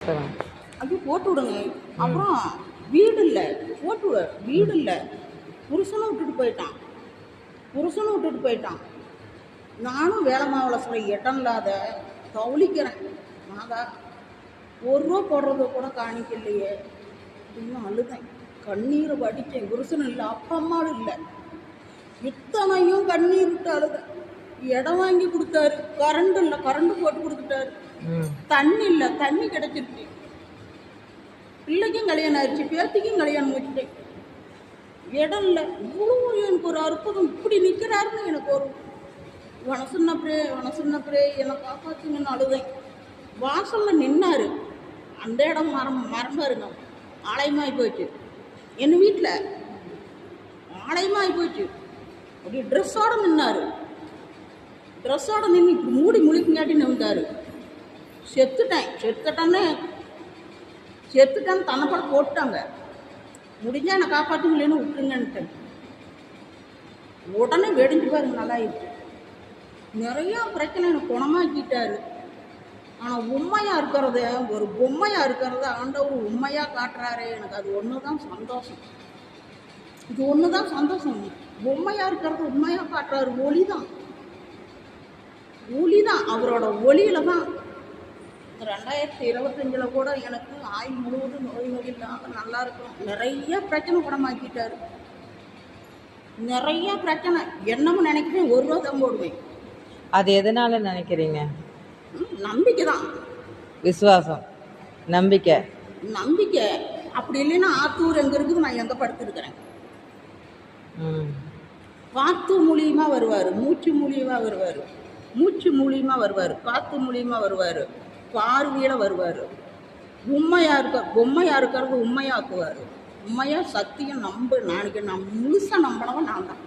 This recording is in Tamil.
சொல்லுங்க. அது போட்டு விடுங்க. அப்புறம் வீடு இல்லை, போட்டு விட வீடு இல்லை, புருஷனும் விட்டுட்டு போயிட்டான். நானும் வேலை மாவில் சொல்ல இடம் இல்லாத தவுளிக்கிறேன். நாதா, ஒரு ரூபா போடுறத கூட காணிக்கலையே அப்படின்னு அழுதேன். கண்ணீரை வடித்தேன். புருஷனும் இல்லை, அப்பா அம்மாவும் இல்லை, இத்தனையும் கண்ணீர் விட்டு அழுதேன். இடம் வாங்கி கொடுத்தாரு, கரண்ட் இல்லை, கரண்ட் போட்டு கொடுத்துட்டாரு. தண்ணி இல்லை, தண்ணி கிடைச்சிருச்சு. பிள்ளைக்கும் கல்யாணம் ஆயிடுச்சு, பேத்திக்கும் கல்யாணம் வச்சுட்டேன். இடம் இல்லை. இவ்வளோ எனக்கு ஒரு அற்புதம், இப்படி நிற்கிறாருன்னு எனக்கு ஒரு வனசுன்னப்பரே என்னை காப்பாற்றுங்கன்னு அழுதேன். வாசலில் நின்னாரு. அந்த இடம் மரம் பாருங்க, ஆலயமாகி போச்சு. என் வீட்டில் ஆலயமாகி போச்சு. அப்படி ட்ரெஸ்ஸோடு நின்னாரு. ட்ரெஸ்ஸோடு நின்று இப்படி மூடி முழிக்குங்காட்டி நின்றாரு. செத்துட்டேன்னு தன்னைப்பட போட்டாங்க. முடிஞ்சா என்னை காப்பாற்றுங்களேன்னு விட்டுருங்கன்ட்டேன். உடனே வெடிஞ்சு பாருங்க, நல்லா இருக்கு. நிறையா பிரச்சனை எனக்கு குணமாக்கிட்டாரு. ஆனால் உண்மையாக இருக்கிறத, ஒரு பொம்மையாக இருக்கிறத ஆண்டவர் உண்மையாக காட்டுறாரு. எனக்கு அது ஒன்று தான் சந்தோஷம். இது ஒன்று தான் சந்தோஷம். பொம்மையாக இருக்கிறத உண்மையாக காட்டுறாரு. ஒளி தான் அவரோட ஒளியில் தான். 2025 கூட எனக்கு ஆயுள் முழுவதும் நோய் இல்லாமல் நல்லா இருக்கும். நிறைய பிரச்சனை குணமாக்கிட்டாரு. நிறைய பிரச்சனை என்னமும் நினைக்கிறேன். 1 ரூபா தான் போடுவேன். அது எதனால நினைக்கிறீங்க? நம்பிக்கை தான், விசுவாசம், நம்பிக்கை. அப்படி இல்லைன்னா ஆத்தூர் எங்கே இருக்குது, நான் எங்கே படுத்துருக்கிறேன். காற்று மூலியமாக வருவார், மூச்சு மூலியமாக வருவார், காற்று மூலியமாக வருவார், பார்வையில் வருவார். பொம்மையாக இருக்கிறது உண்மையாக்குவார். உண்மையாக சத்தியம் நாளைக்கு நான் முழுசாக நம்பினவன் நான் தான்.